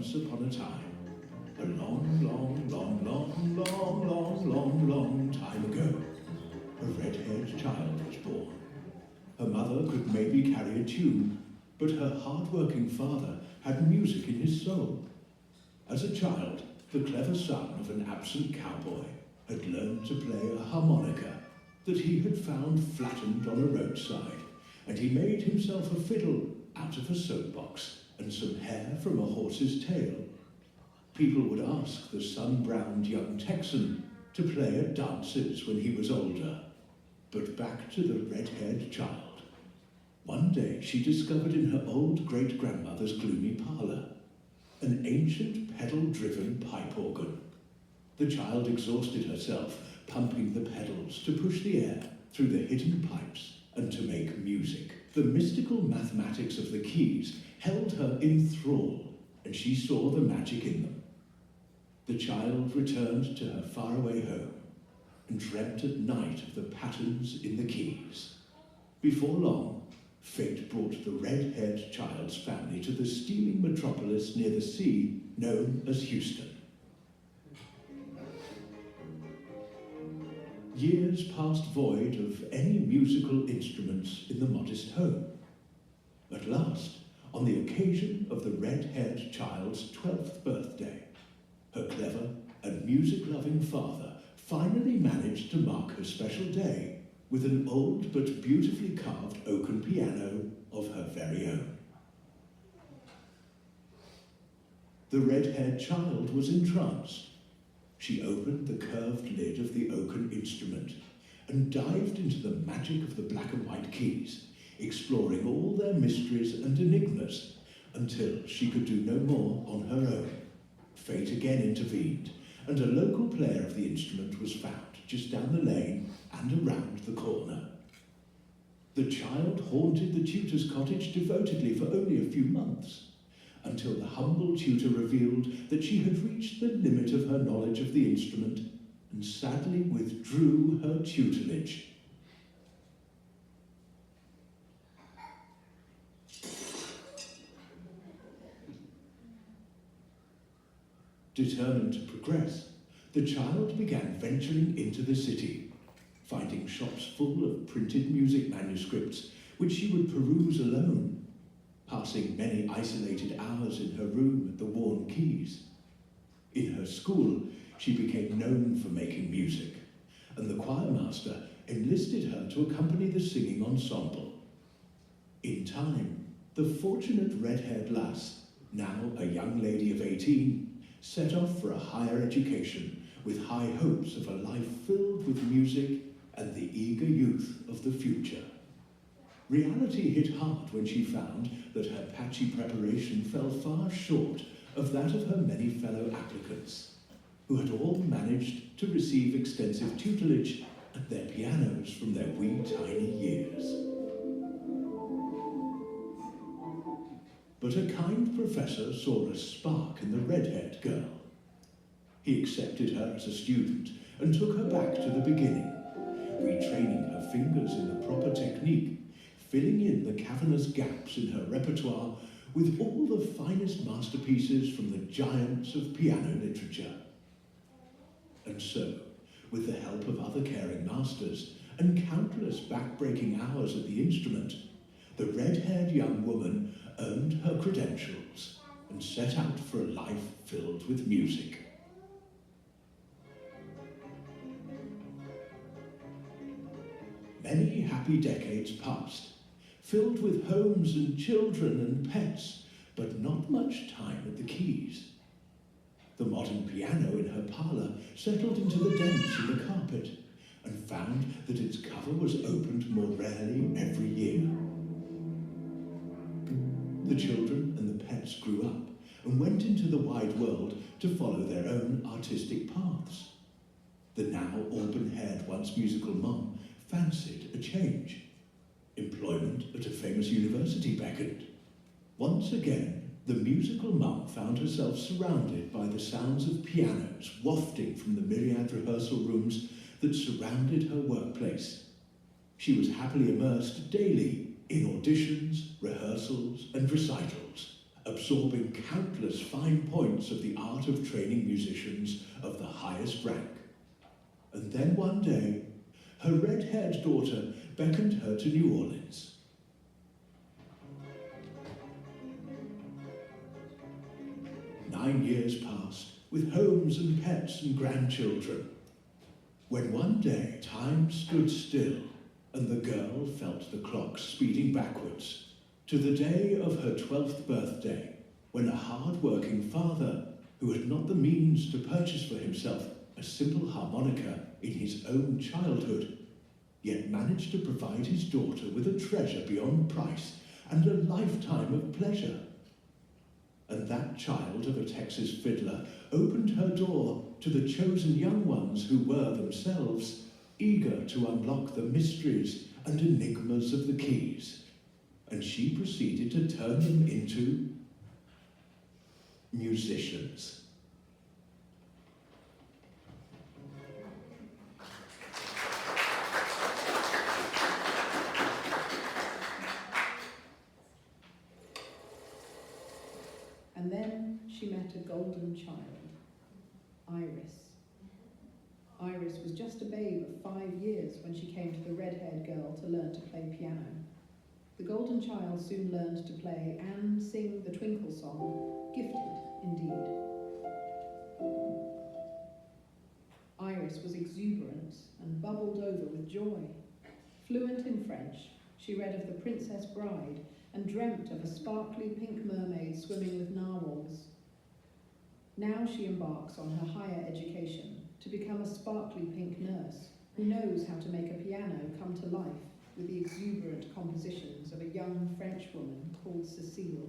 Once upon a time, a long, long, long, long, long, long, long, long time ago, a red-haired child was born. Her mother could maybe carry a tune, but her hard-working father had music in his soul. As a child, the clever son of an absent cowboy had learned to play a harmonica that he had found flattened on a roadside, and he made himself a fiddle out of a soapbox and some hair from a horse's tail. People would ask the sun-browned young Texan to play at dances when he was older. But back to the red-haired child. One day she discovered in her old great-grandmother's gloomy parlour an ancient pedal-driven pipe organ. The child exhausted herself pumping the pedals to push the air through the hidden pipes and to make music. The mystical mathematics of the keys held her in thrall, and she saw the magic in them. The child returned to her faraway home and dreamt at night of the patterns in the keys. Before long, fate brought the red-haired child's family to the steaming metropolis near the sea known as Houston. Years passed void of any musical instruments in the modest home. At last, on the occasion of the red-haired child's 12th birthday, her clever and music-loving father finally managed to mark her special day with an old but beautifully carved oaken piano of her very own. The red-haired child was entranced. She opened the curved lid of the oaken instrument and dived into the magic of the black and white keys, exploring all their mysteries and enigmas until she could do no more on her own. Fate again intervened, and a local player of the instrument was found just down the lane and around the corner. The child haunted the tutor's cottage devotedly for only a few months, until the humble tutor revealed that she had reached the limit of her knowledge of the instrument and sadly withdrew her tutelage. Determined to progress, the child began venturing into the city, finding shops full of printed music manuscripts which she would peruse alone, passing many isolated hours in her room at the worn keys. In her school, she became known for making music, and the choirmaster enlisted her to accompany the singing ensemble. In time, the fortunate red-haired lass, now a young lady of 18, set off for a higher education with high hopes of a life filled with music and the eager youth of the future. Reality hit hard when she found that her patchy preparation fell far short of that of her many fellow applicants, who had all managed to receive extensive tutelage at their pianos from their wee tiny years. But a kind professor saw a spark in the red-haired girl. He accepted her as a student and took her back to the beginning, retraining her fingers in the proper technique, filling in the cavernous gaps in her repertoire with all the finest masterpieces from the giants of piano literature. And so, with the help of other caring masters and countless back-breaking hours at the instrument, the red-haired young woman earned her credentials and set out for a life filled with music. Many happy decades passed, filled with homes and children and pets, but not much time at the keys. The modern piano in her parlour settled into the dents in the carpet and found that its cover was opened more rarely every year. The children and the pets grew up and went into the wide world to follow their own artistic paths. The now auburn-haired, once musical mum fancied a change. Employment at a famous university beckoned. Once again, the musical mum found herself surrounded by the sounds of pianos wafting from the myriad rehearsal rooms that surrounded her workplace. She was happily immersed daily in auditions, rehearsals, and recitals, absorbing countless fine points of the art of training musicians of the highest rank. And then one day, her red-haired daughter beckoned her to New Orleans. Nine years passed, with homes and pets and grandchildren, when one day time stood still and the girl felt the clock speeding backwards to the day of her 12th birthday, when a hard-working father, who had not the means to purchase for himself a simple harmonica in his own childhood, yet managed to provide his daughter with a treasure beyond price and a lifetime of pleasure. And that child of a Texas fiddler opened her door to the chosen young ones who were themselves eager to unlock the mysteries and enigmas of the keys, and she proceeded to turn them into musicians. And then she met a golden child, Iris. Iris was just a babe of 5 years when she came to the red-haired girl to learn to play piano. The golden child soon learned to play and sing the Twinkle Song, gifted indeed. Iris was exuberant and bubbled over with joy. Fluent in French, she read of the Princess Bride and dreamt of a sparkly pink mermaid swimming with narwhals. Now she embarks on her higher education to become a sparkly pink nurse who knows how to make a piano come to life with the exuberant compositions of a young French woman called Cécile.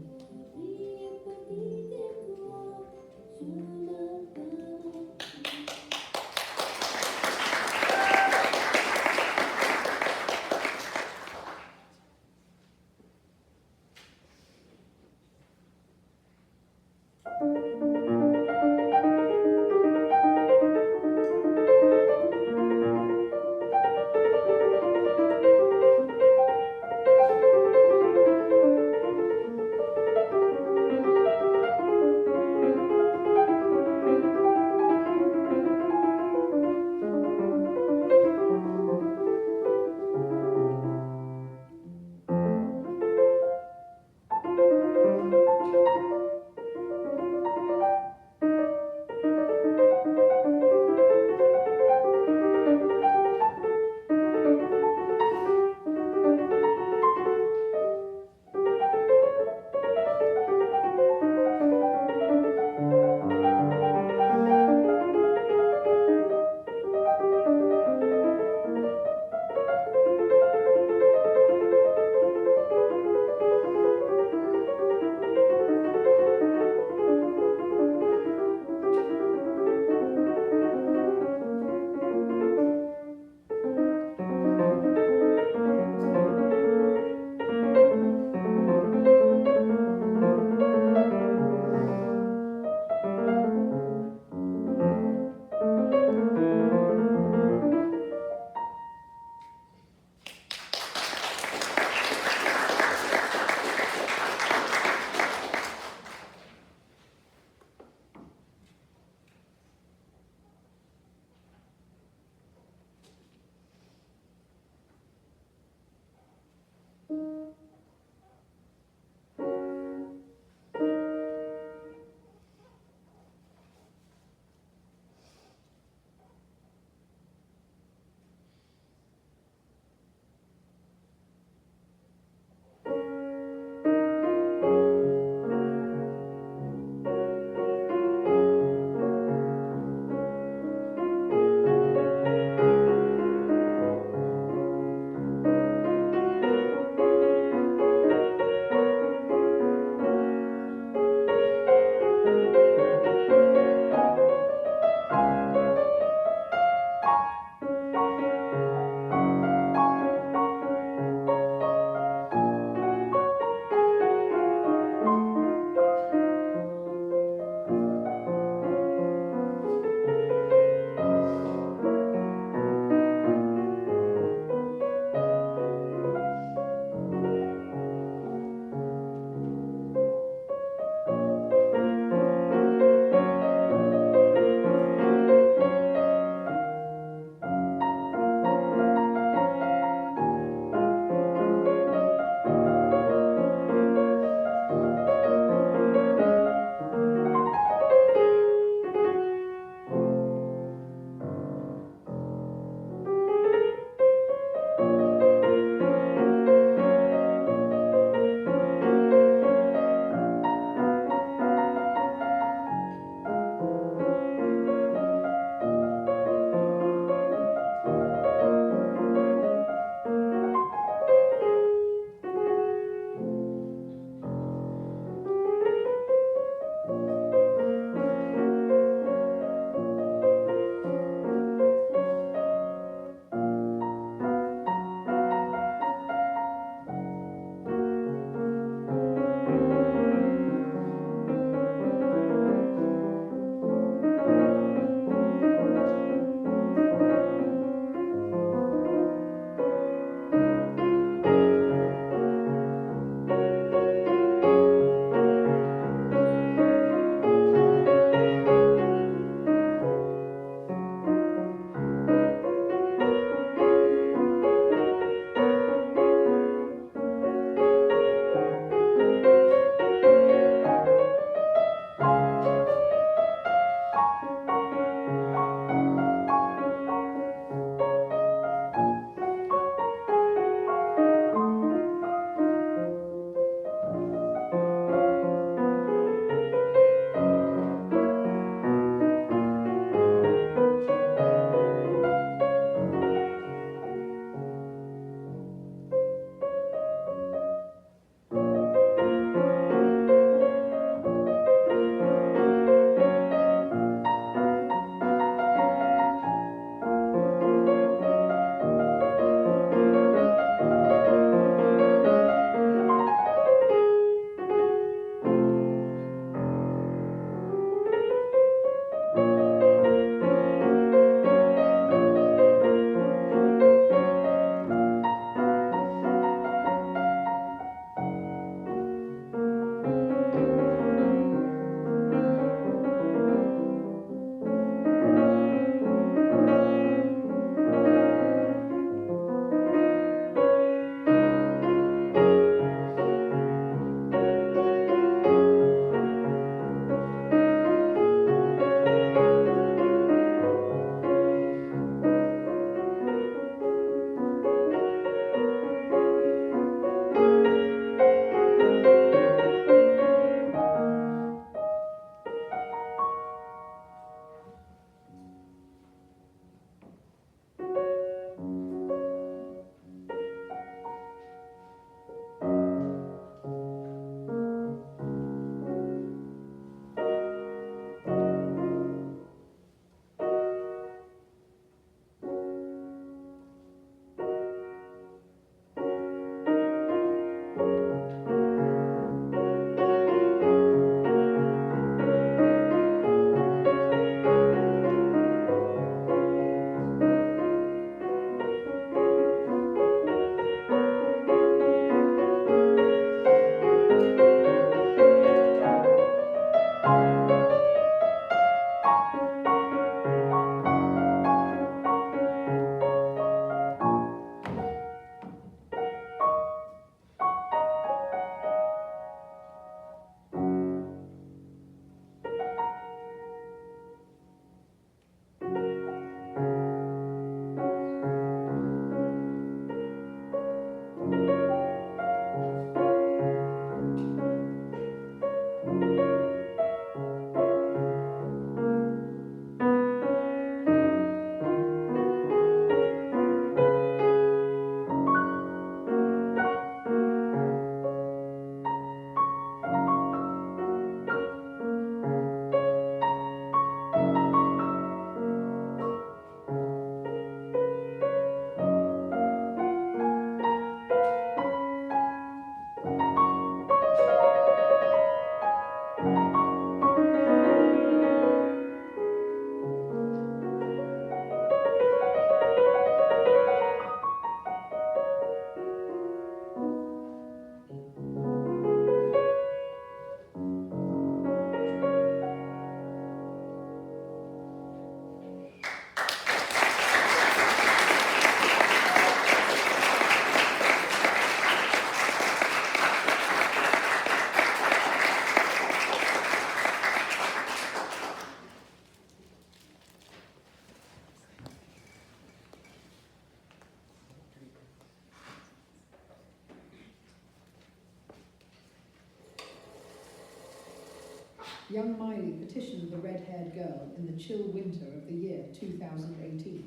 young Miley petitioned the red-haired girl in the chill winter of the year 2018,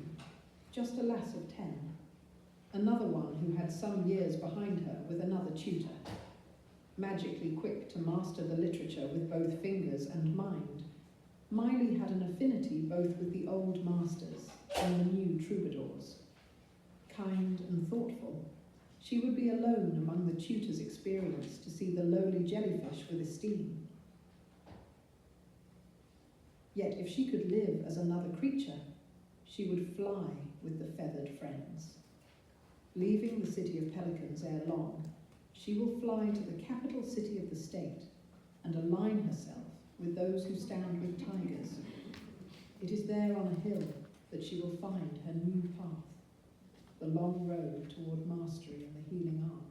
just a lass of 10, another one who had some years behind her with another tutor, magically quick to master the literature with both fingers and mind. Miley had an affinity both with the old masters and the new troubadours. Kind and thoughtful, she would be alone among the tutor's experience to see the lowly jellyfish with esteem. Yet if she could live as another creature, she would fly with the feathered friends. Leaving the city of pelicans ere long, she will fly to the capital city of the state and align herself with those who stand with tigers. It is there on a hill that she will find her new path, the long road toward mastery in the healing arts.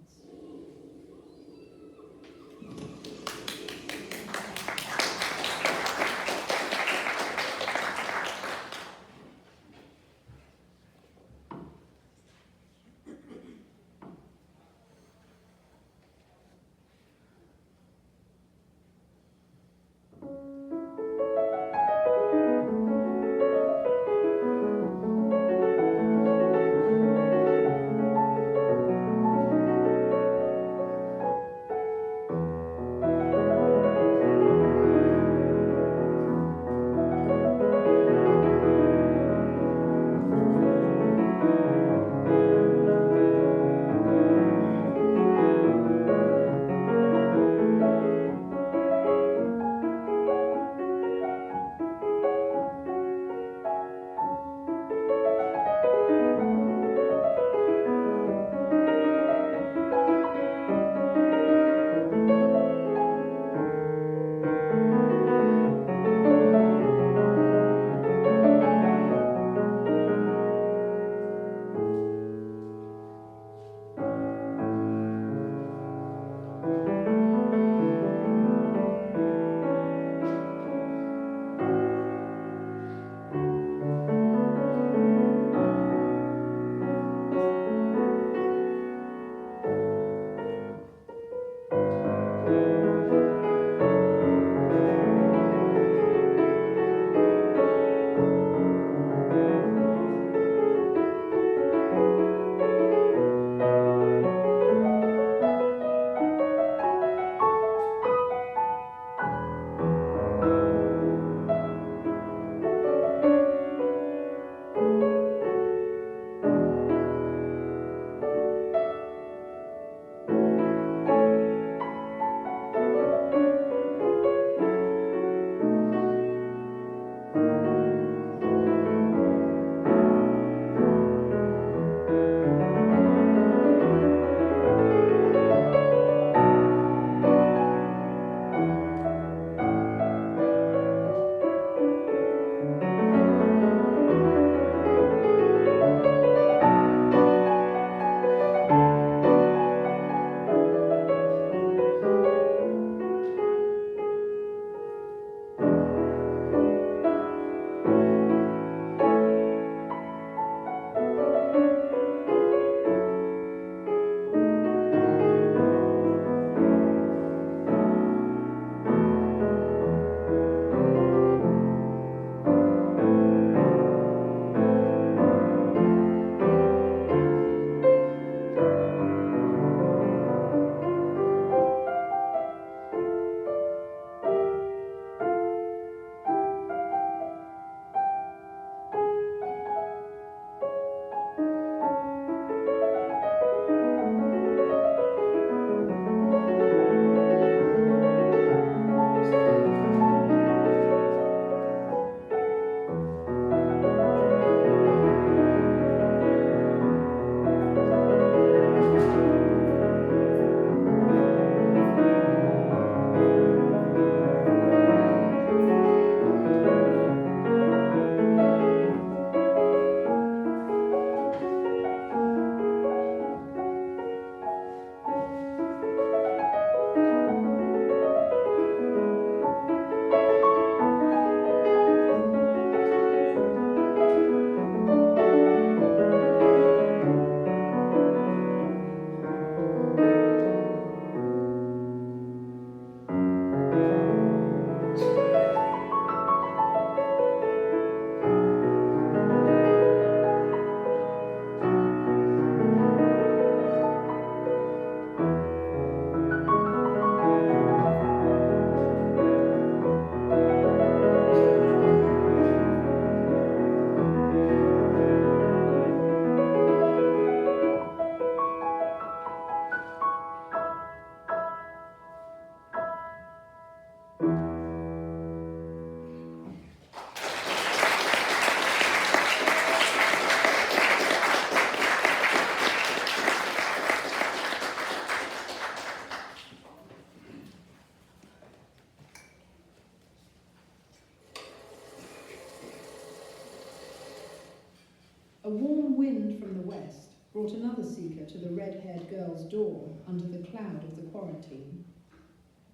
warm wind from the west brought another seeker to the red-haired girl's door under the cloud of the quarantine.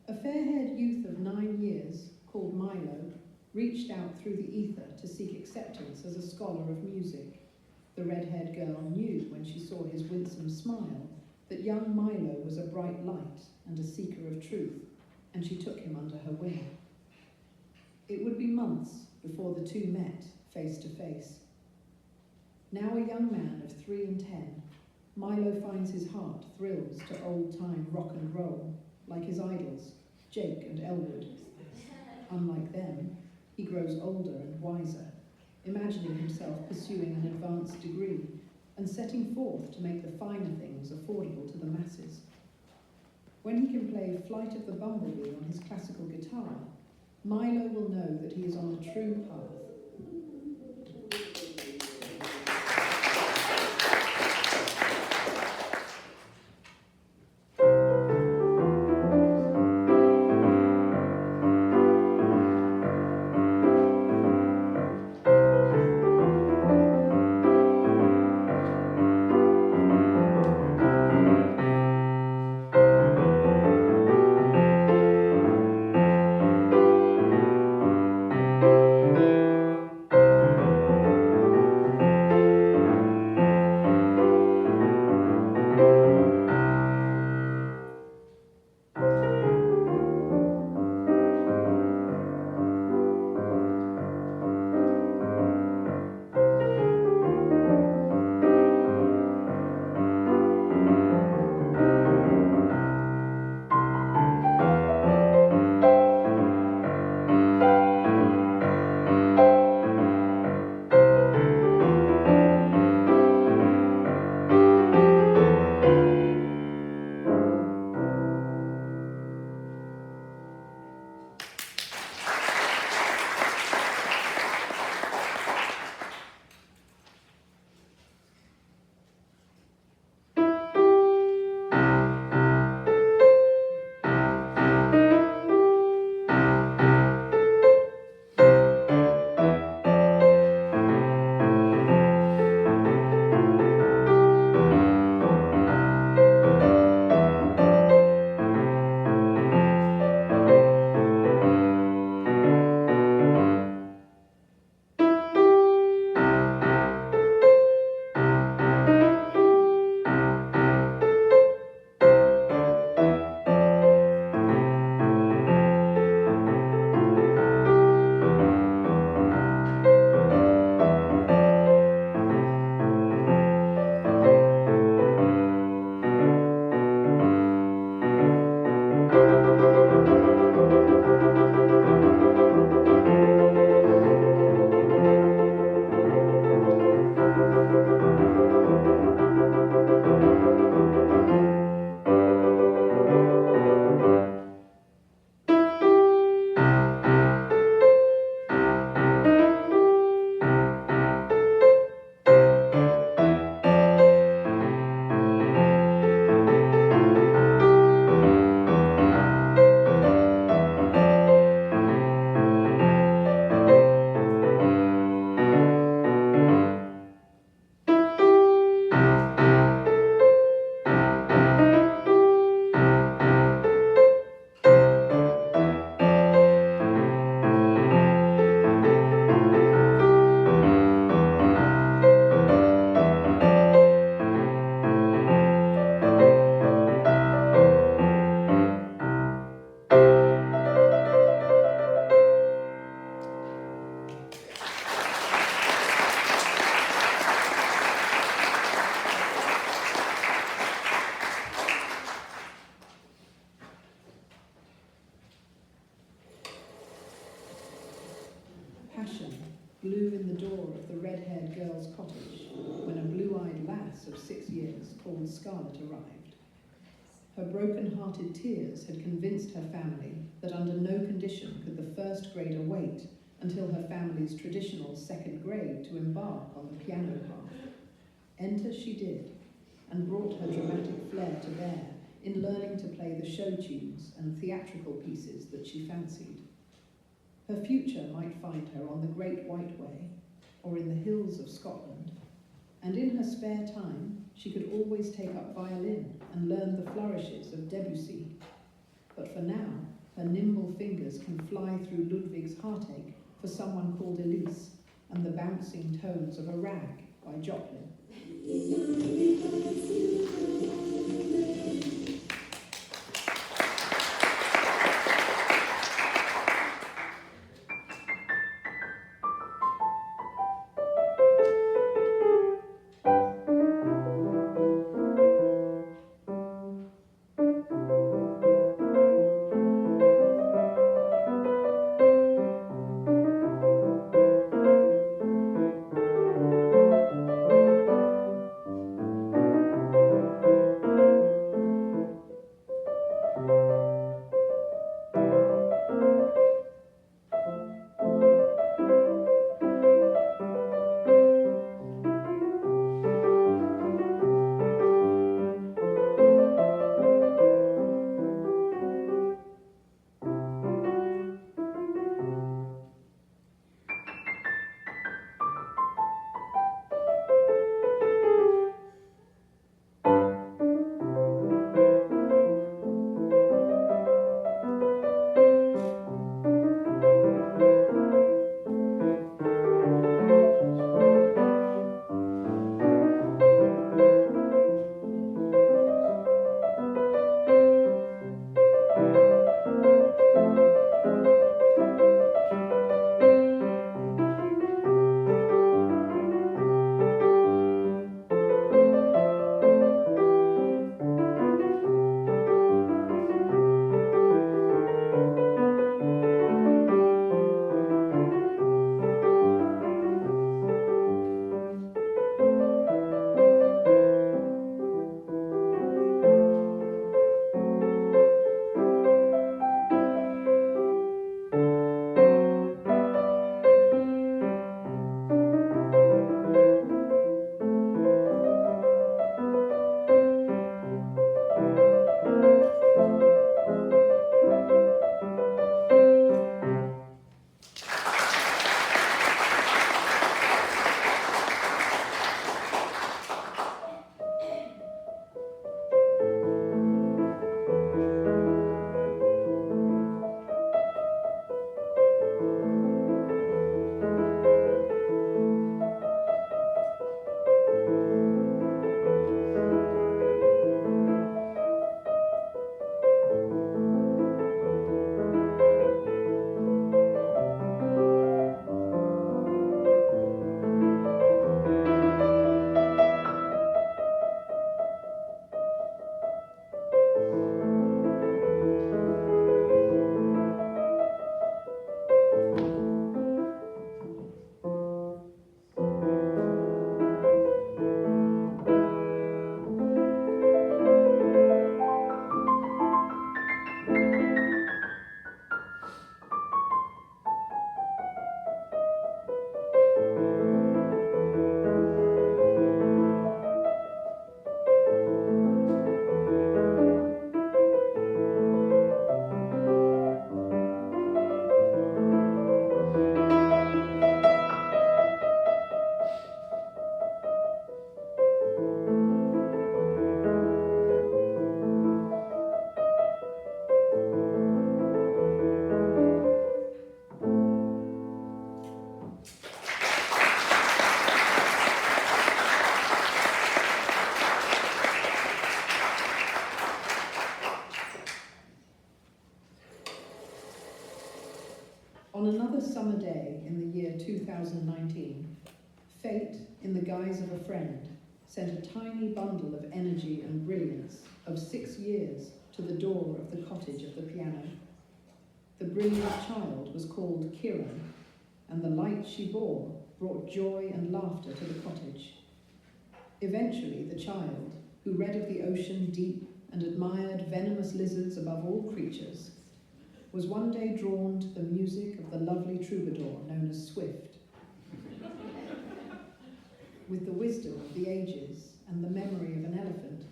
A fair-haired youth of 9 years, called Milo, reached out through the ether to seek acceptance as a scholar of music. The red-haired girl knew when she saw his winsome smile that young Milo was a bright light and a seeker of truth, and she took him under her wing. It would be months before the two met face to face. Now a young man of 3 and 10, Milo finds his heart thrills to old-time rock and roll, like his idols, Jake and Elwood. Unlike them, he grows older and wiser, imagining himself pursuing an advanced degree and setting forth to make the finer things affordable to the masses. When he can play Flight of the Bumblebee on his classical guitar, Milo will know that he is on a true path. Passion blew in the door of the red-haired girl's cottage when a blue-eyed lass of 6 years called Scarlet arrived. Her broken-hearted tears had convinced her family that under no condition could the first grader wait until her family's traditional second grade to embark on the piano path. Enter she did, and brought her dramatic flair to bear in learning to play the show tunes and theatrical pieces that she fancied. Her future might find her on the Great White Way, or in the hills of Scotland. and in her spare time she could always take up violin and learn the flourishes of Debussy. But for now, her nimble fingers can fly through Ludwig's Heartache for someone called Elise and the bouncing tones of a rag by Joplin. On another summer day in the year 2019, fate, in the guise of a friend, sent a tiny bundle of energy and brilliance of 6 years to the door of the cottage of the piano. The brilliant child was called Kiran, and the light she bore brought joy and laughter to the cottage. Eventually, the child, who read of the ocean deep and admired venomous lizards above all creatures, was one day drawn to the music of the lovely troubadour known as Swift. With the wisdom of the ages and the memory of an elephant,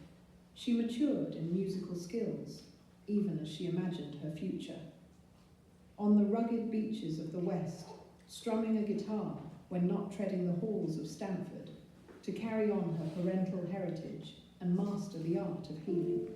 she matured in musical skills, even as she imagined her future. On the rugged beaches of the West, strumming a guitar when not treading the halls of Stamford, to carry on her parental heritage and master the art of healing.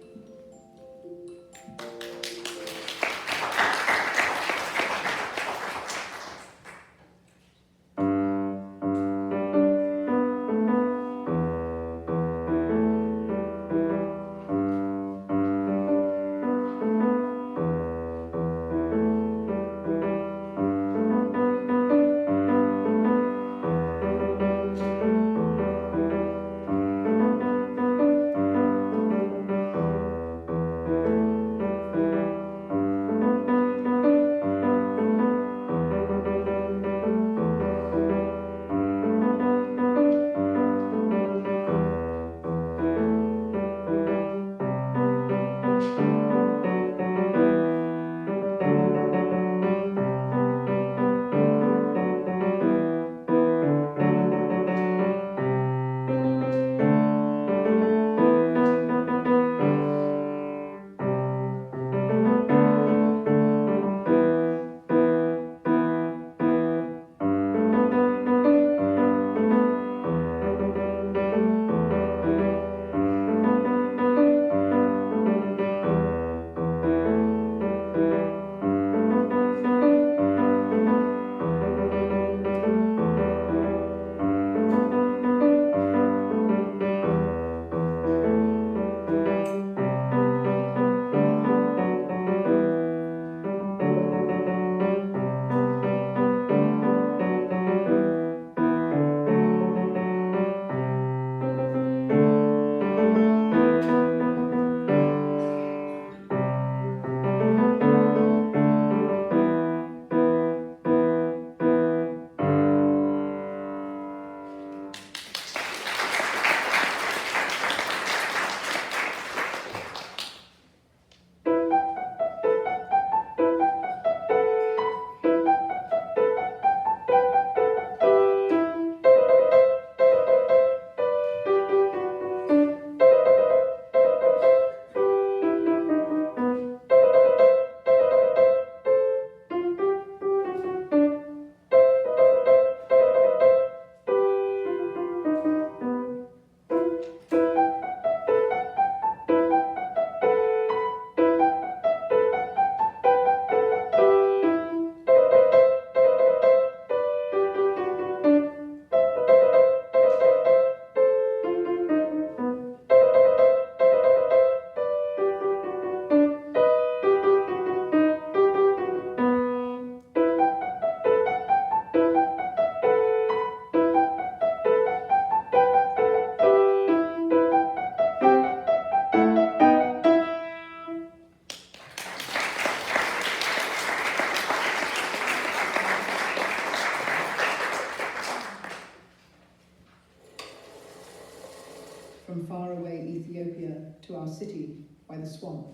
From faraway Ethiopia to our city by the swamp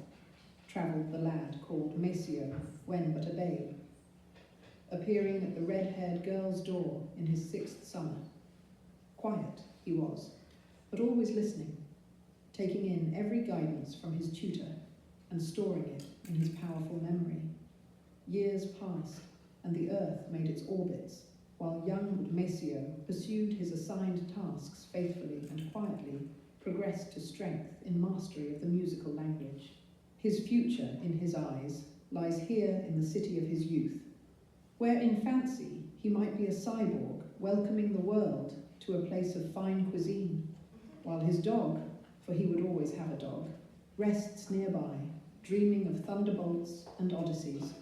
travelled the lad called Maceo, when but a babe, appearing at the red-haired girl's door in his 6th summer. Quiet he was, but always listening, taking in every guidance from his tutor and storing it in his powerful memory. Years passed, and the earth made its orbits, while young Maceo pursued his assigned tasks faithfully and quietly, progressed to strength in mastery of the musical language. His future, in his eyes, lies here in the city of his youth, where in fancy he might be a cyborg welcoming the world to a place of fine cuisine, while his dog, for he would always have a dog, rests nearby, dreaming of thunderbolts and odysseys.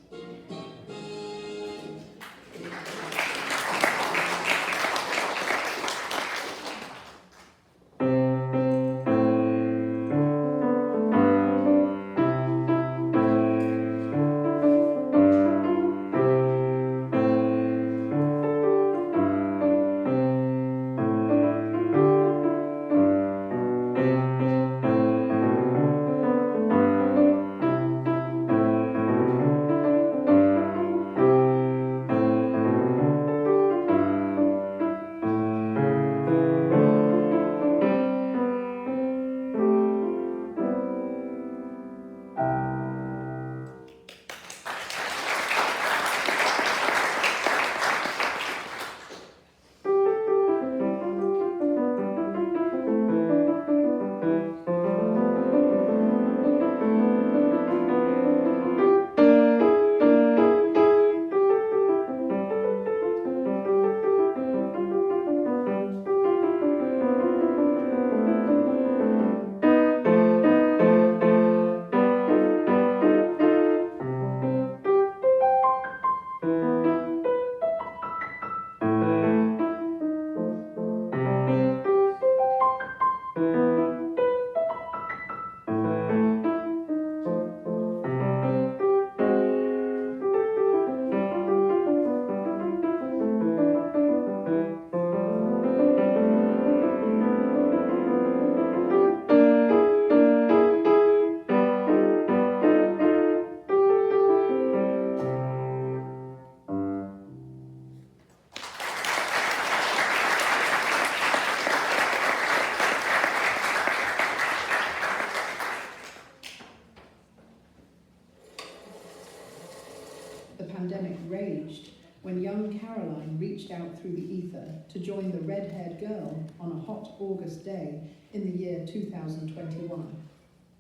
pandemic raged when young Caroline reached out through the ether to join the red-haired girl on a hot August day in the year 2021.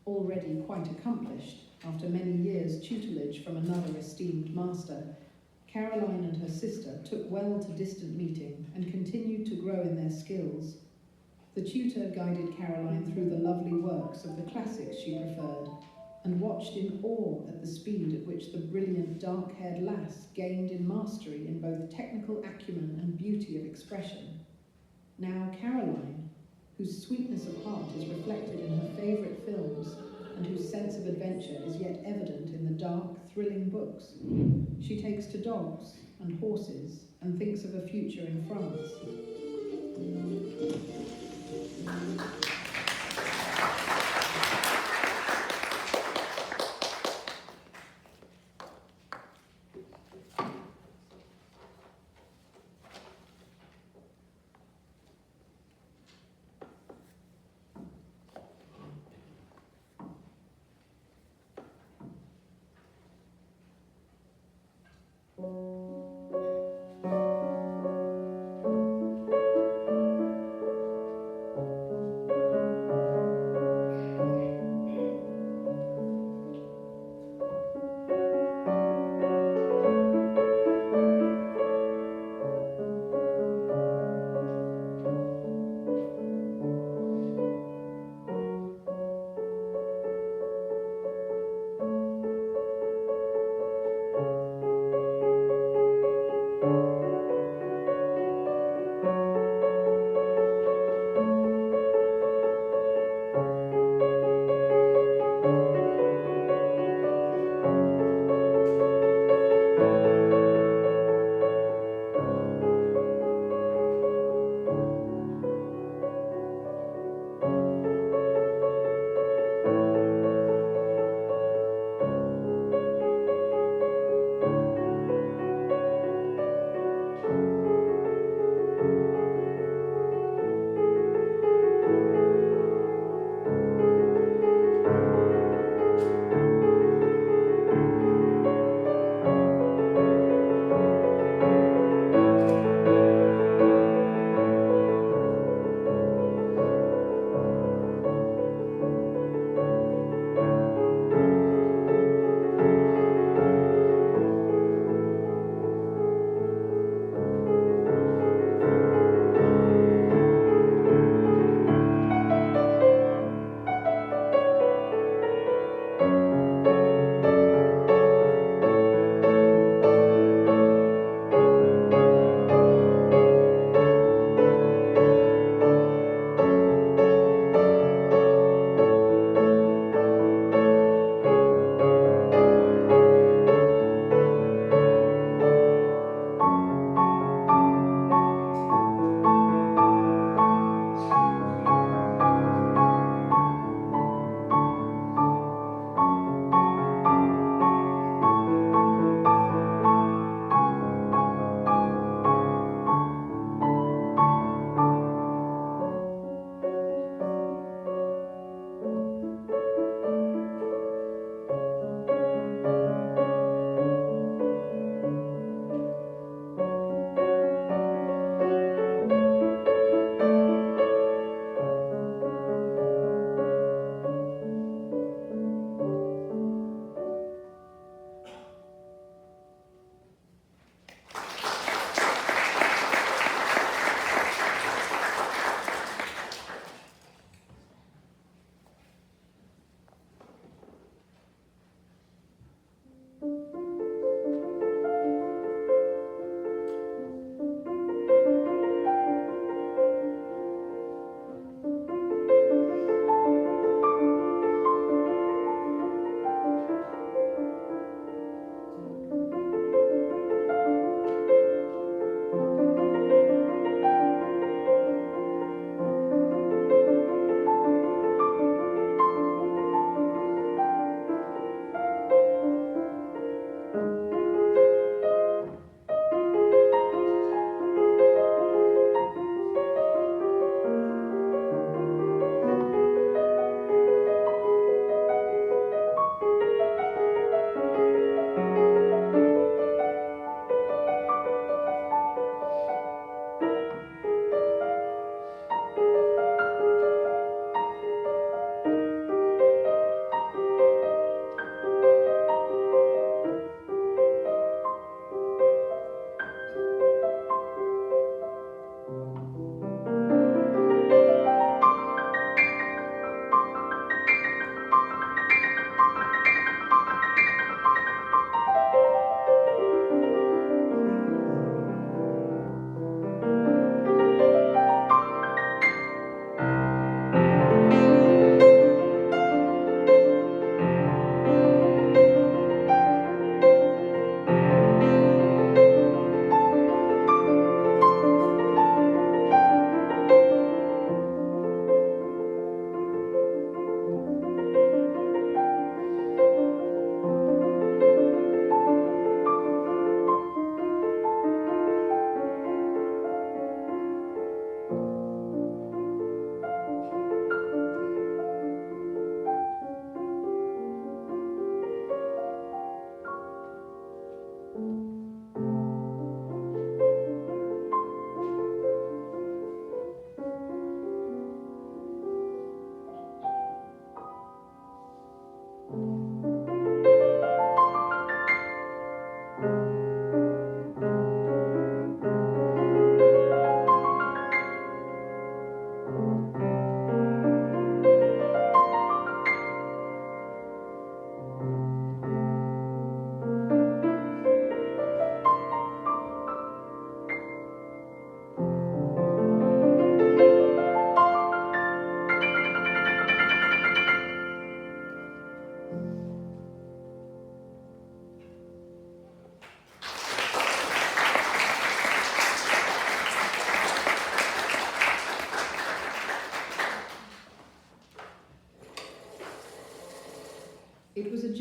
Already quite accomplished, after many years' tutelage from another esteemed master, Caroline and her sister took well to distant meeting and continued to grow in their skills. The tutor guided Caroline through the lovely works of the classics she preferred, and watched in awe at the speed at which the brilliant dark-haired lass gained in mastery in both technical acumen and beauty of expression. Now Caroline, whose sweetness of heart is reflected in her favourite films and whose sense of adventure is yet evident in the dark, thrilling books, she takes to dogs and horses and thinks of a future in France.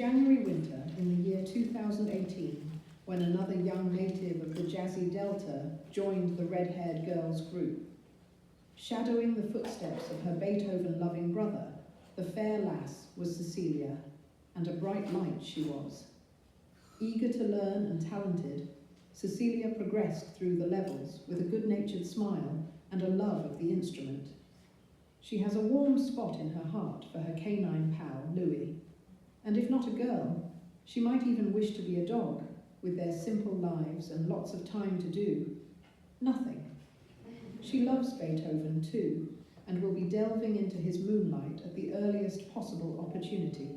January winter in the year 2018, when another young native of the Jazzy Delta joined the red-haired girls' group. Shadowing the footsteps of her Beethoven-loving brother, the fair lass was Cecilia, and a bright light she was. Eager to learn and talented, Cecilia progressed through the levels with a good-natured smile and a love of the instrument. She has a warm spot in her heart for her canine pal, Louis, and if not a girl, she might even wish to be a dog, with their simple lives and lots of time to do nothing. She loves Beethoven too, and will be delving into his moonlight at the earliest possible opportunity.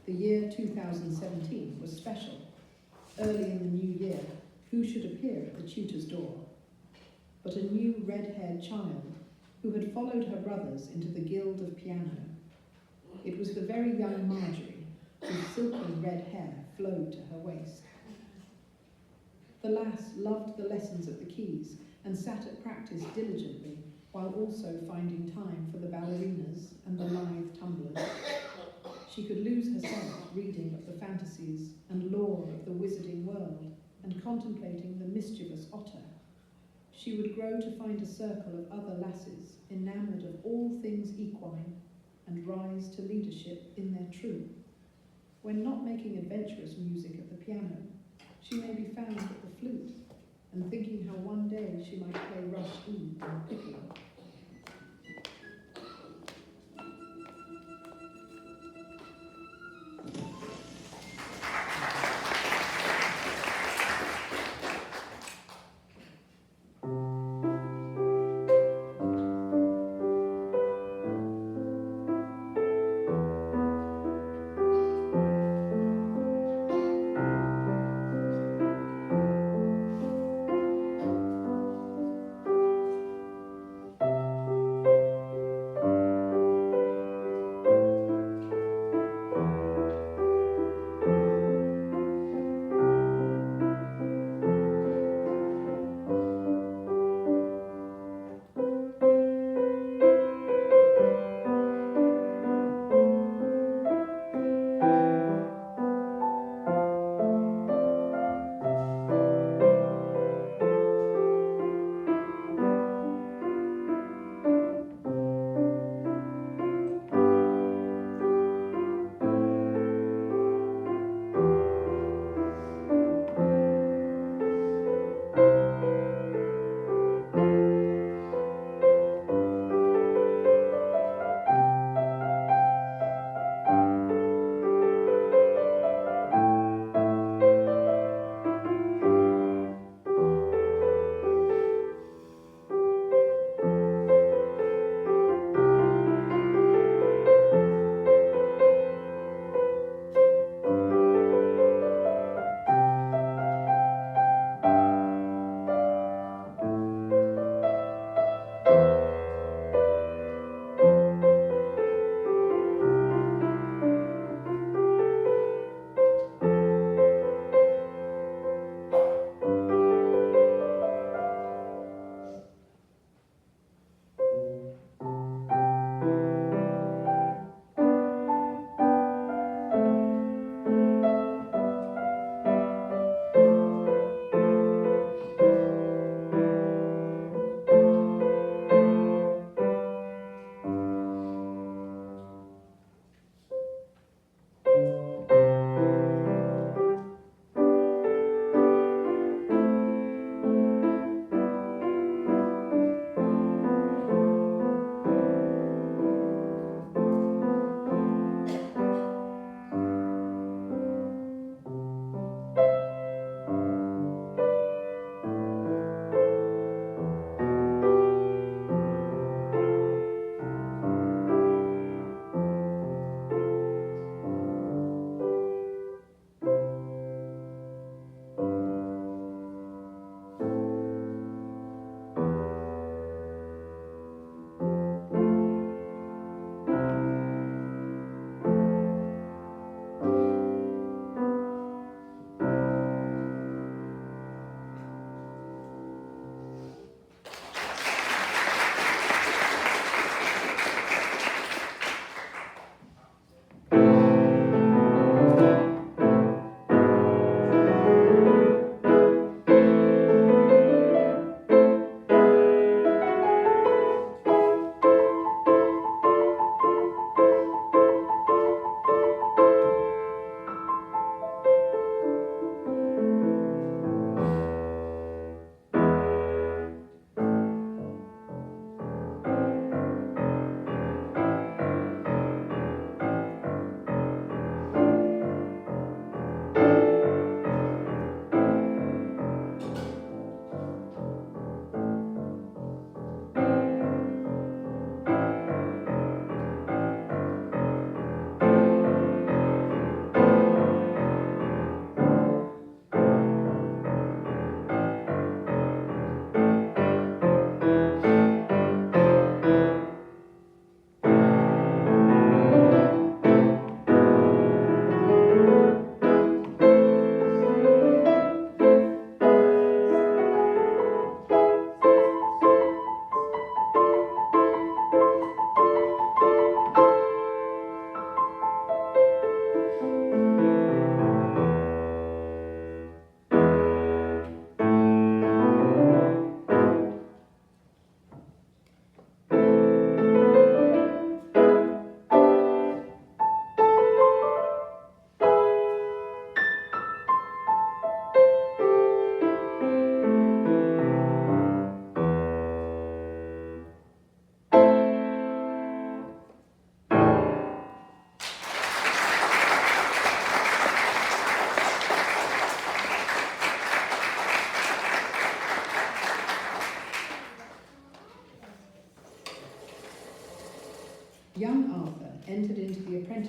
The year 2017 was special. Early in the new year, who should appear at the tutor's door? But a new red-haired child who had followed her brothers into the guild of piano. It was the very young Marjorie, whose silky red hair flowed to her waist. The lass loved the lessons at the keys and sat at practice diligently, while also finding time for the ballerinas and the lithe tumblers. She could lose herself reading of the fantasies and lore of the wizarding world and contemplating the mischievous otter. She would grow to find a circle of other lasses enamoured of all things equine and rise to leadership in their troop. When not making adventurous music at the piano, she may be found at the flute, and thinking how one day she might play Rush E and piccolo.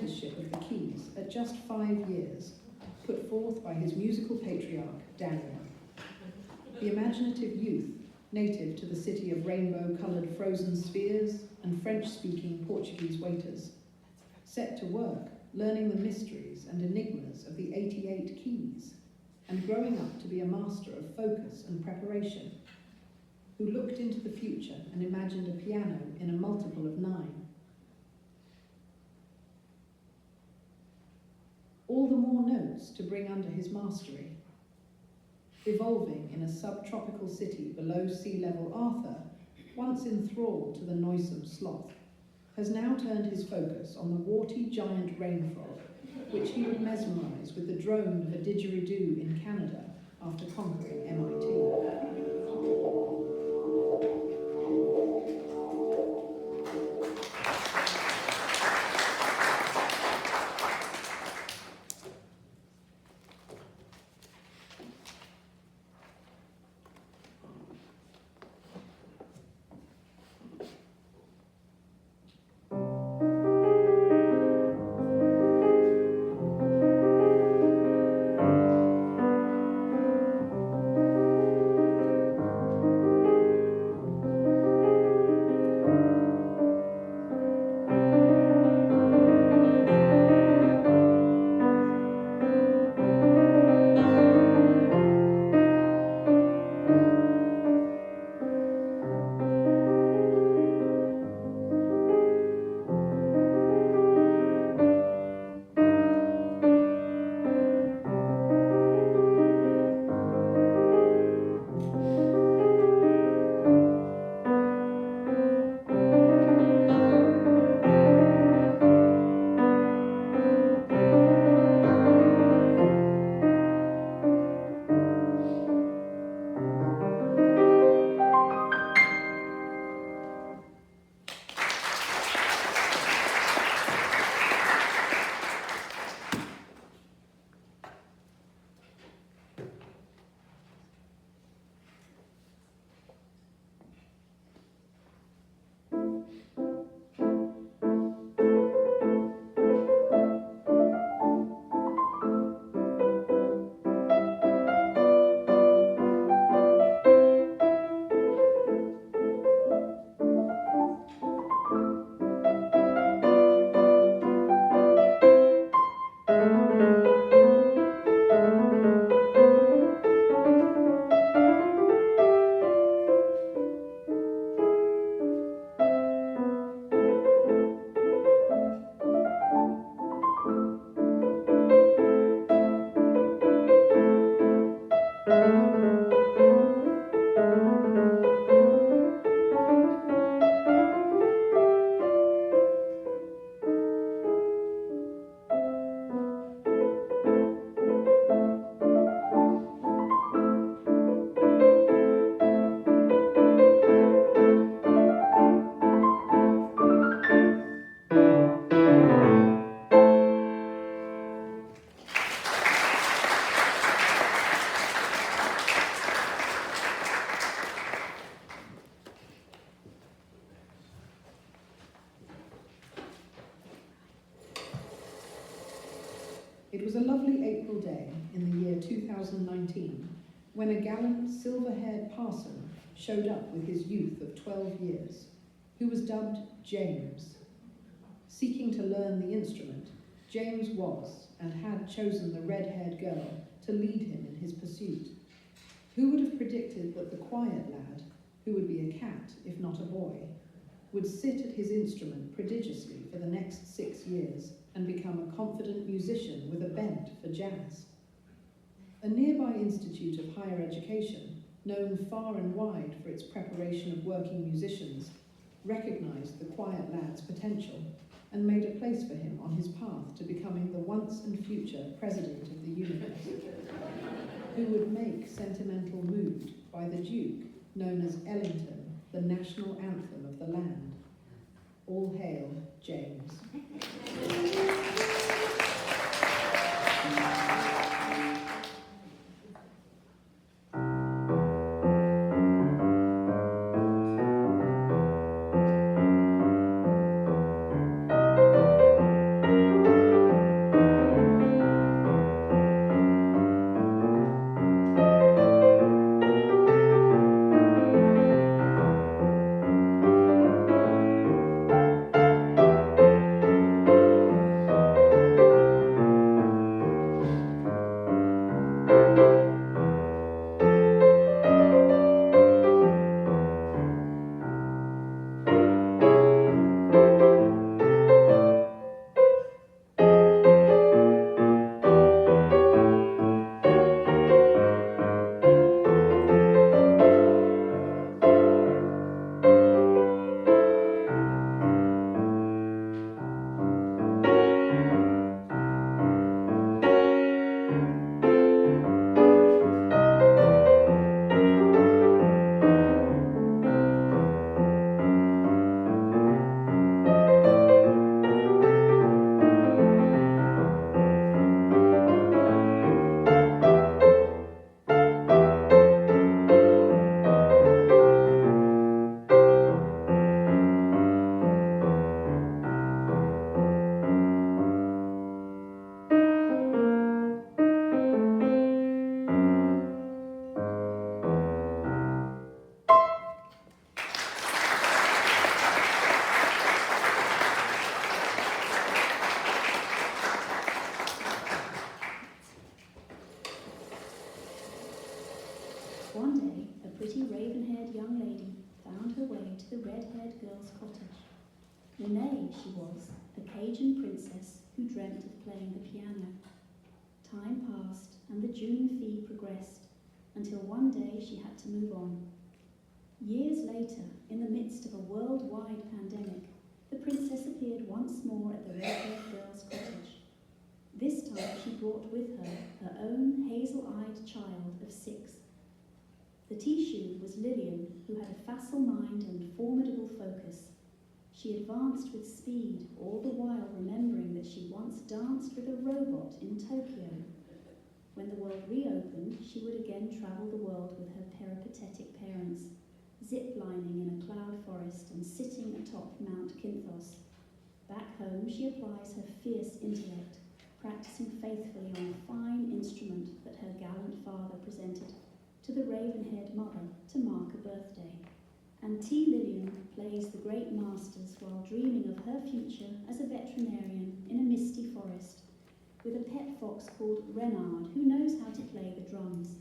apprenticeship of the keys at just 5 years, put forth by his musical patriarch, Daniel. The imaginative youth, native to the city of rainbow-coloured frozen spheres and French-speaking Portuguese waiters, set to work learning the mysteries and enigmas of the 88 keys and growing up to be a master of focus and preparation, who looked into the future and imagined a piano in a multiple of 9. All the more notes to bring under his mastery. Evolving in a subtropical city below sea level, Arthur, once enthralled to the noisome sloth, has now turned his focus on the warty giant rain frog, which he would mesmerise with the drone of a didgeridoo in Canada after conquering MIT. It was a lovely April day in the year 2019 when a gallant silver-haired parson showed up with his youth of 12 years, who was dubbed James. Seeking to learn the instrument, James was and had chosen the red-haired girl to lead him in his pursuit. Who would have predicted that the quiet lad, who would be a cat if not a boy, would sit at his instrument prodigiously for the next 6 years and become a confident musician with a bent for jazz? A nearby institute of higher education, known far and wide for its preparation of working musicians, recognised the quiet lad's potential and made a place for him on his path to becoming the once and future president of the universe, who would make Sentimental Mood by the Duke, known as Ellington, the national anthem of the land. All hail, James. One day, a pretty raven-haired young lady found her way to the red-haired girl's cottage. Renee, she was, a Cajun princess who dreamt of playing the piano. Time passed and the June fee progressed until one day she had to move on. Years later, in the midst of a worldwide pandemic, the princess appeared once more at the red-haired girl's cottage. This time she brought with her her own hazel-eyed child of 6. The Tishu was Lillian, who had a facile mind and formidable focus. She advanced with speed, all the while remembering that she once danced with a robot in Tokyo. When the world reopened, she would again travel the world with her peripatetic parents, zip-lining in a cloud forest and sitting atop Mount Kinthos. Back home, she applies her fierce intellect, practicing faithfully on a fine instrument that her gallant father presented to the raven-haired mother to mark a birthday. And T. Lillian plays the great masters while dreaming of her future as a veterinarian in a misty forest, with a pet fox called Renard, who knows how to play the drums.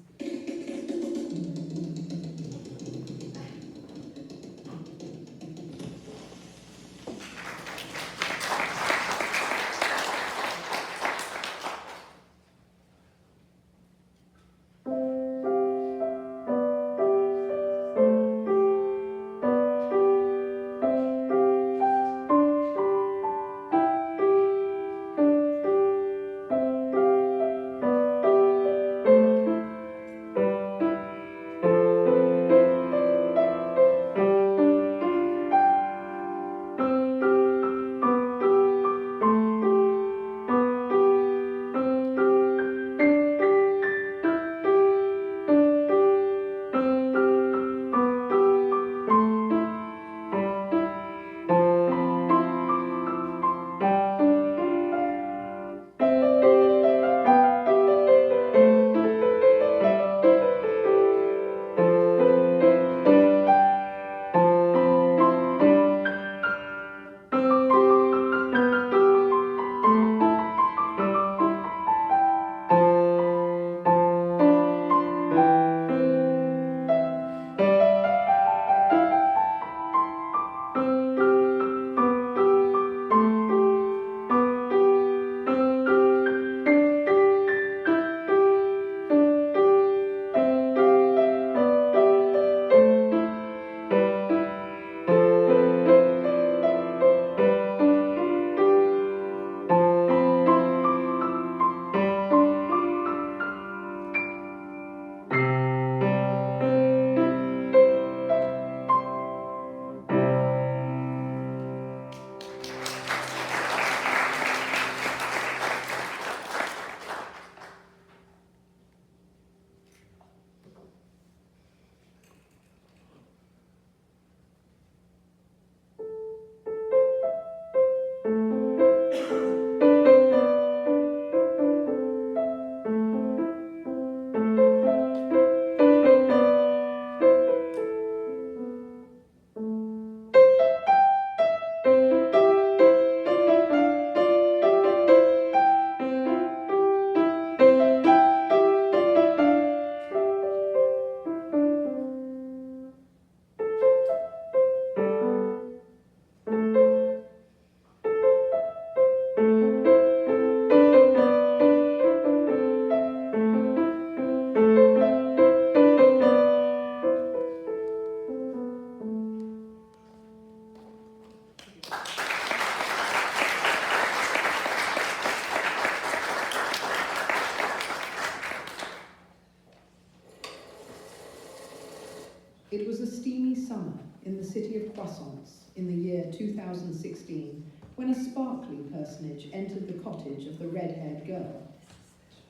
It was a steamy summer in the city of Croissants in the year 2016 when a sparkly personage entered the cottage of the red-haired girl.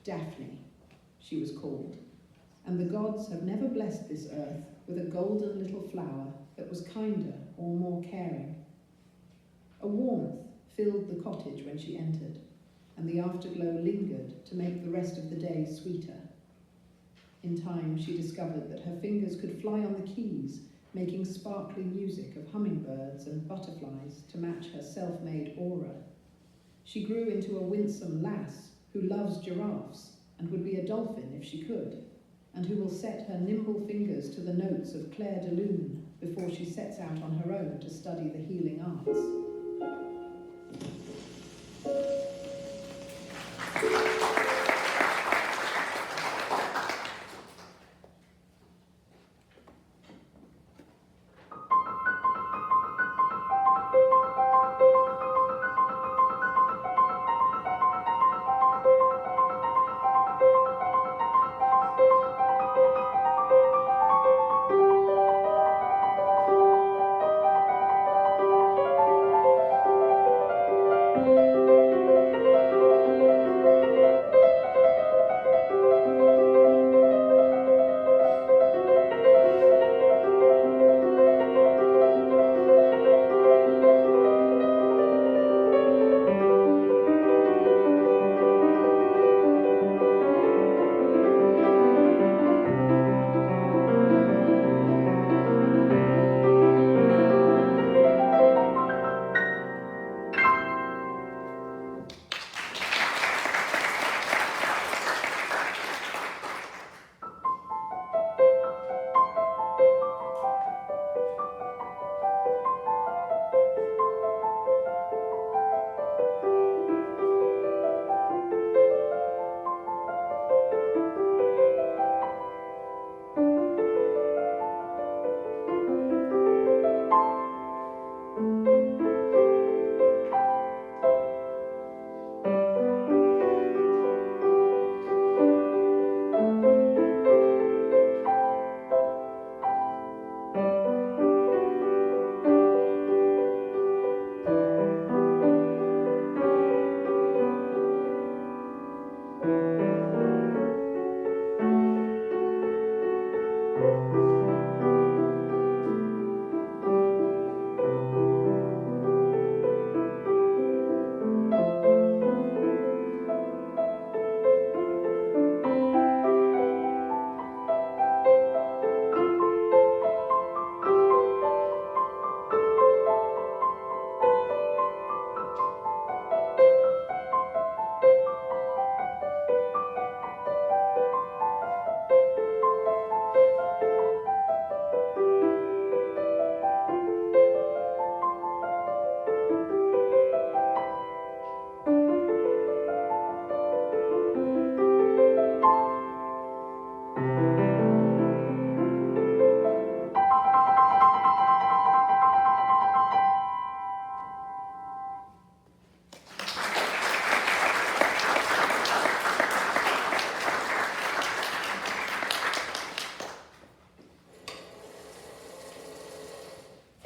Daphne, she was called, and the gods have never blessed this earth with a golden little flower that was kinder or more caring. A warmth filled the cottage when she entered, and the afterglow lingered to make the rest of the day sweeter. In time, she discovered that her fingers could fly on the keys, making sparkly music of hummingbirds and butterflies to match her self-made aura. She grew into a winsome lass who loves giraffes and would be a dolphin if she could. and who will set her nimble fingers to the notes of Claire de Lune before she sets out on her own to study the healing arts.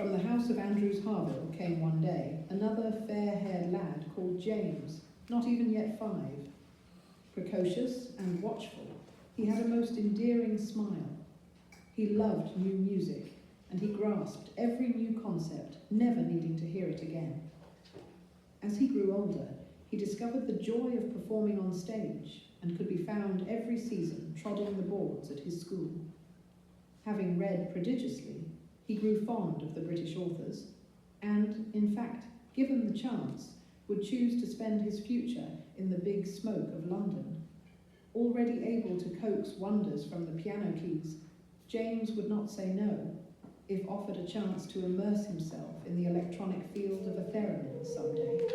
From the house of Andrews Harville came one day another fair-haired lad called James, not even yet 5. Precocious and watchful, he had a most endearing smile. He loved new music, and he grasped every new concept, never needing to hear it again. As he grew older, he discovered the joy of performing on stage and could be found every season trotting the boards at his school. Having read prodigiously, he grew fond of the British authors and, in fact, given the chance, would choose to spend his future in the big smoke of London. Already able to coax wonders from the piano keys, James would not say no if offered a chance to immerse himself in the electronic field of a theremin someday.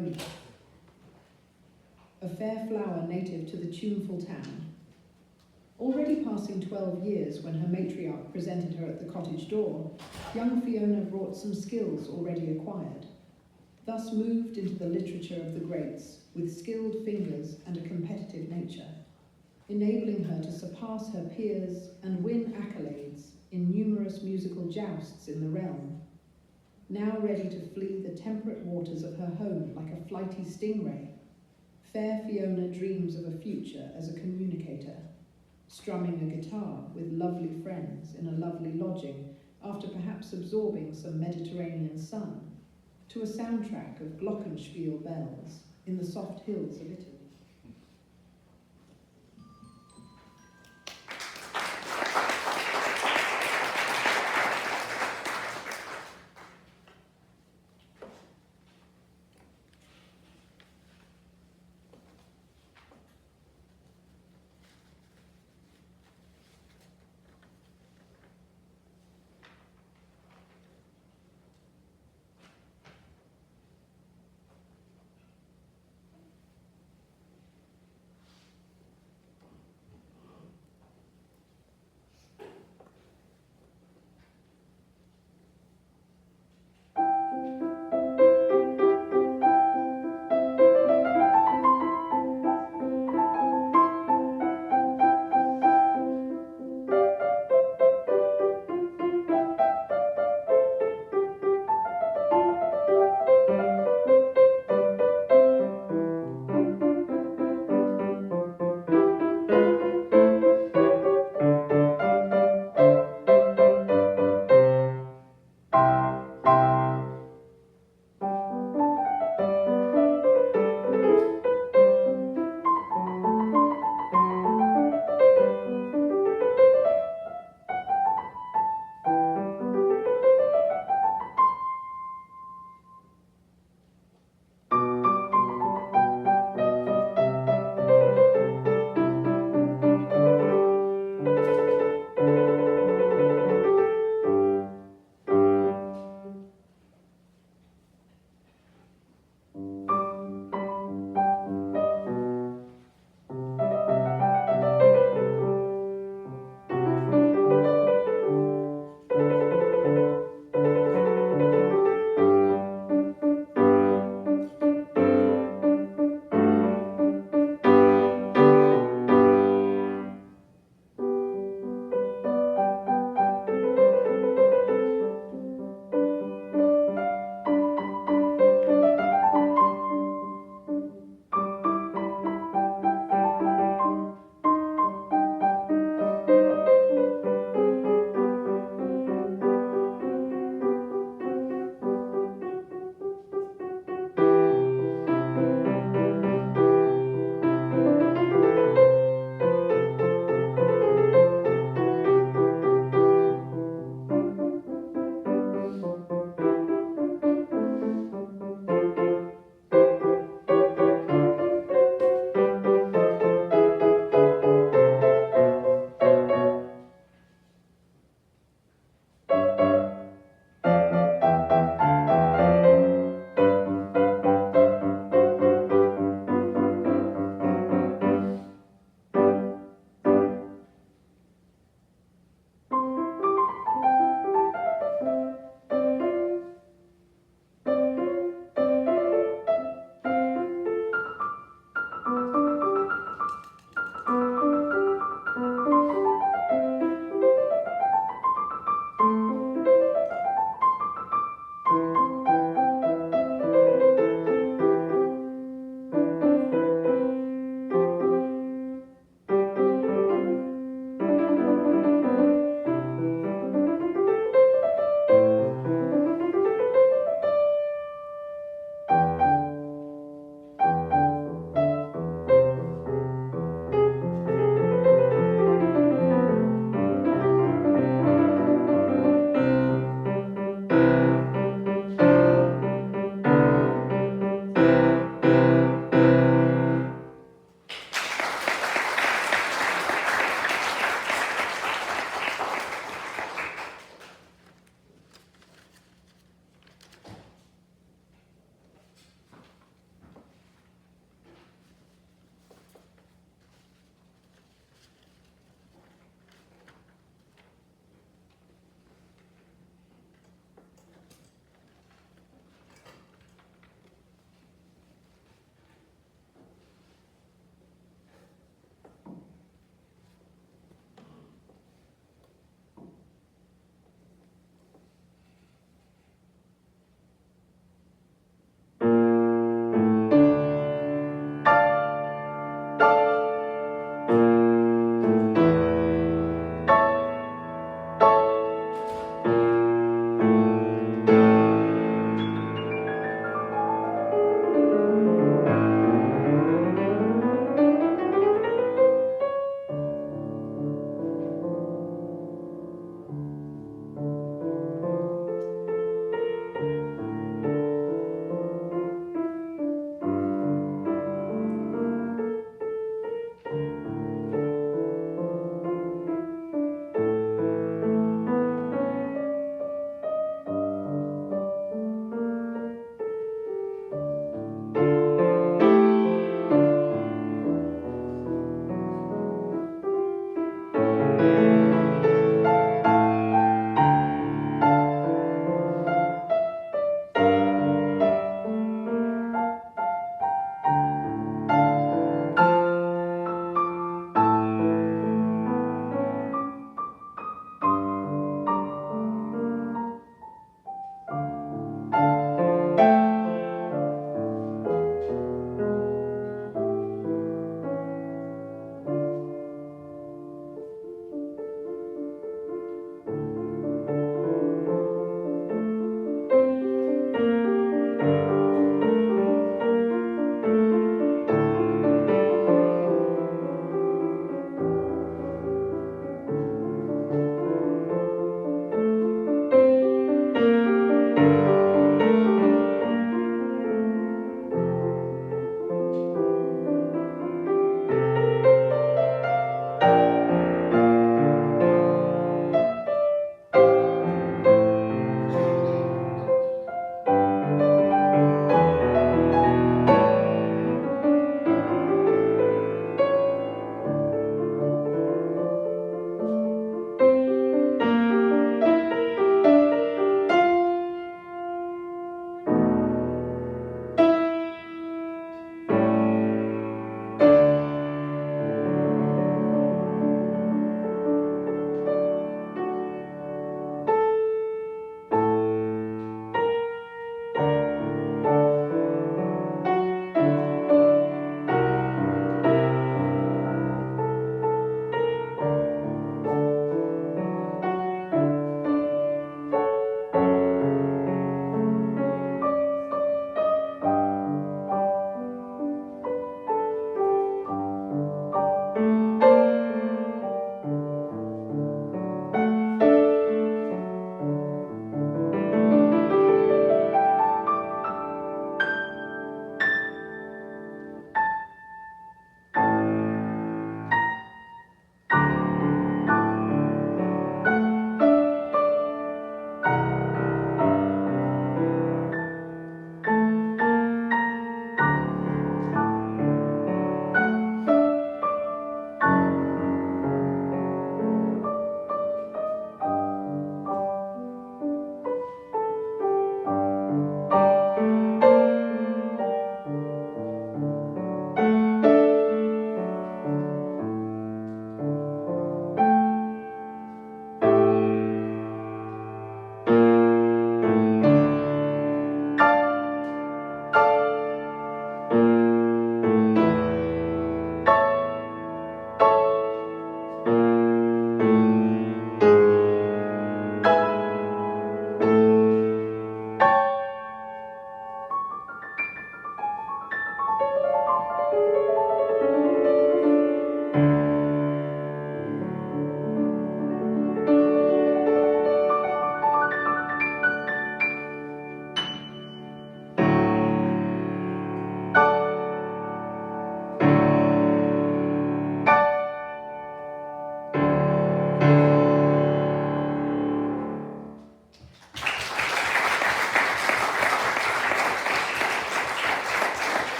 Fiona, a fair flower native to the tuneful town. Already passing 12 years when her matriarch presented her at the cottage door, young Fiona brought some skills already acquired, thus moved into the literature of the greats with skilled fingers and a competitive nature, enabling her to surpass her peers and win accolades in numerous musical jousts in the realm. Now ready to flee the temperate waters of her home like a flighty stingray, fair Fiona dreams of a future as a communicator, strumming a guitar with lovely friends in a lovely lodging after perhaps absorbing some Mediterranean sun, to a soundtrack of glockenspiel bells in the soft hills of Italy.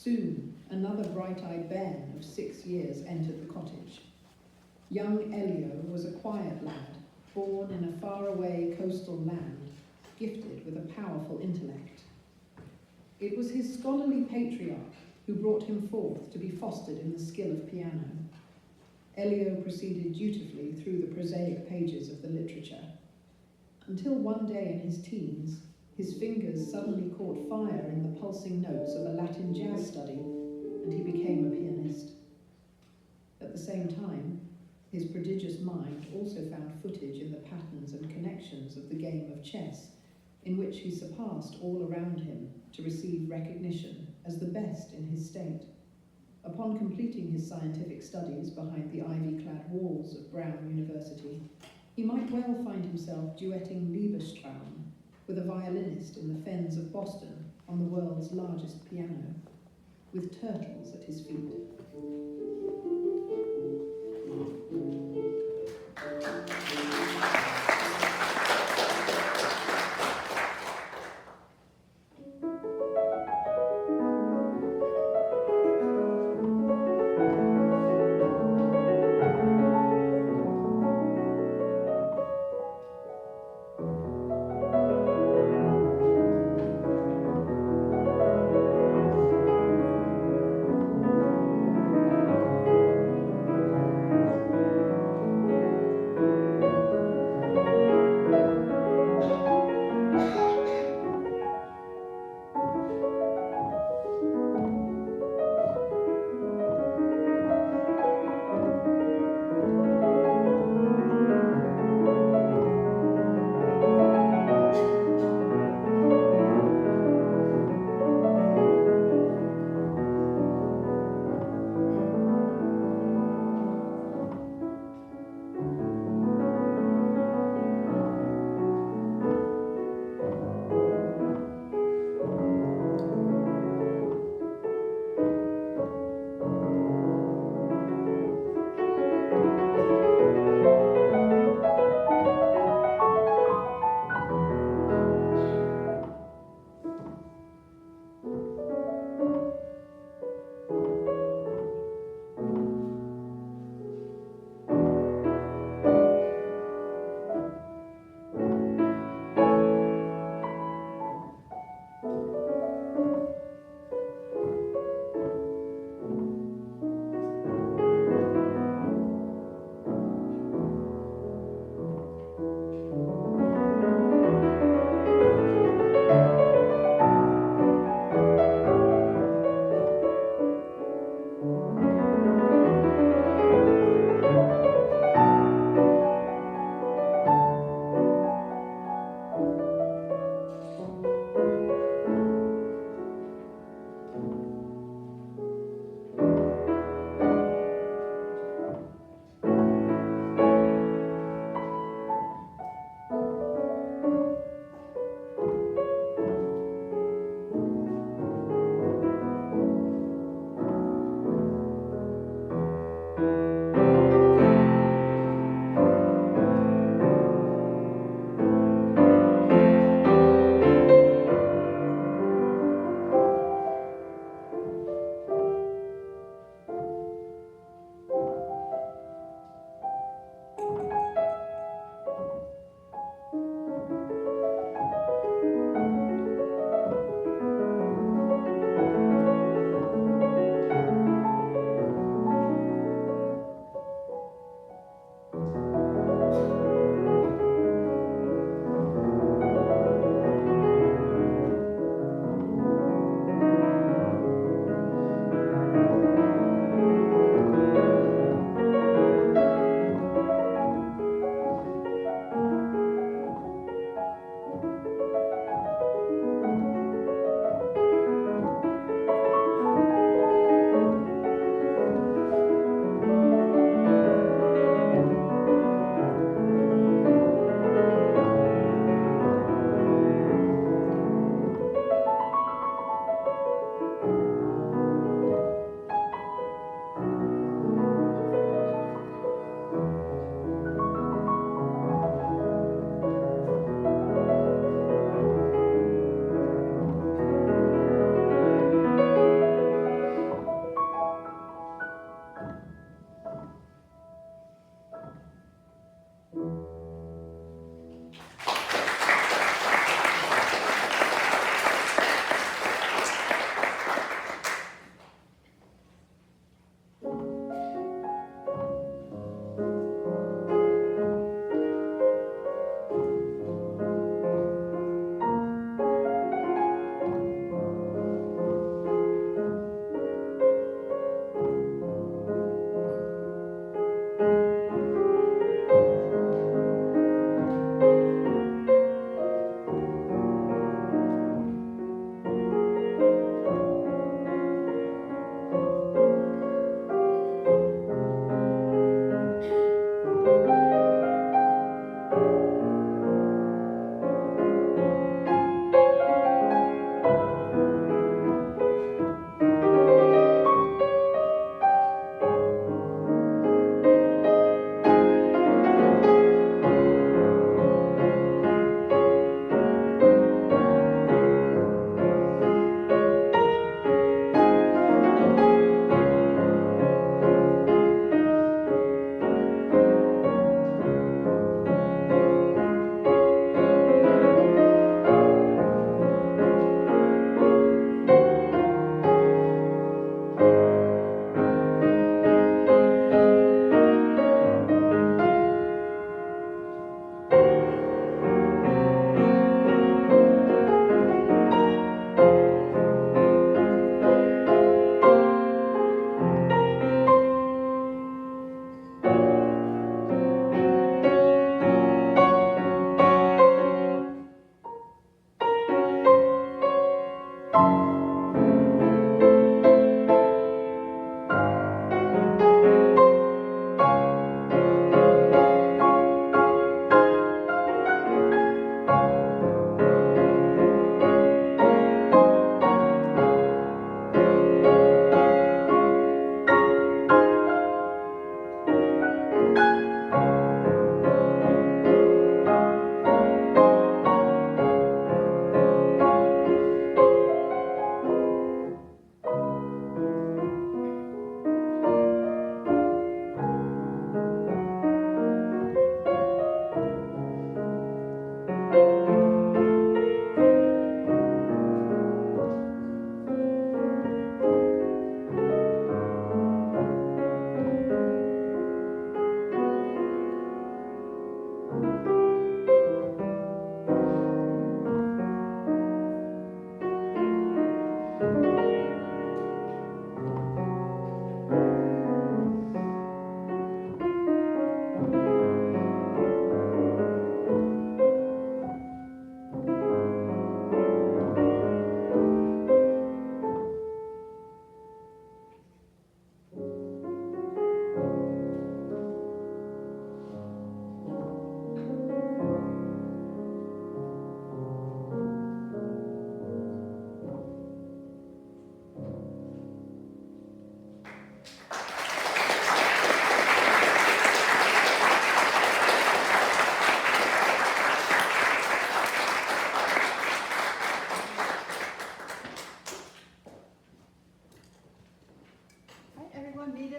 Soon, another bright-eyed bairn of 6 years entered the cottage. Young Elio was a quiet lad, born in a faraway coastal land, gifted with a powerful intellect. It was his scholarly patriarch who brought him forth to be fostered in the skill of piano. Elio proceeded dutifully through the prosaic pages of the literature, until one day in his teens, his fingers suddenly caught fire in the pulsing notes of a Latin jazz study, and he became a pianist. At the same time, his prodigious mind also found footage in the patterns and connections of the game of chess, in which he surpassed all around him to receive recognition as the best in his state. Upon completing his scientific studies behind the ivy-clad walls of Brown University, he might well find himself duetting Liebestraum with a violinist in the fens of Boston on the world's largest piano, with turtles at his feet.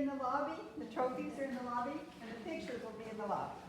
in the lobby, the trophies are in the lobby, and the pictures will be in the lobby.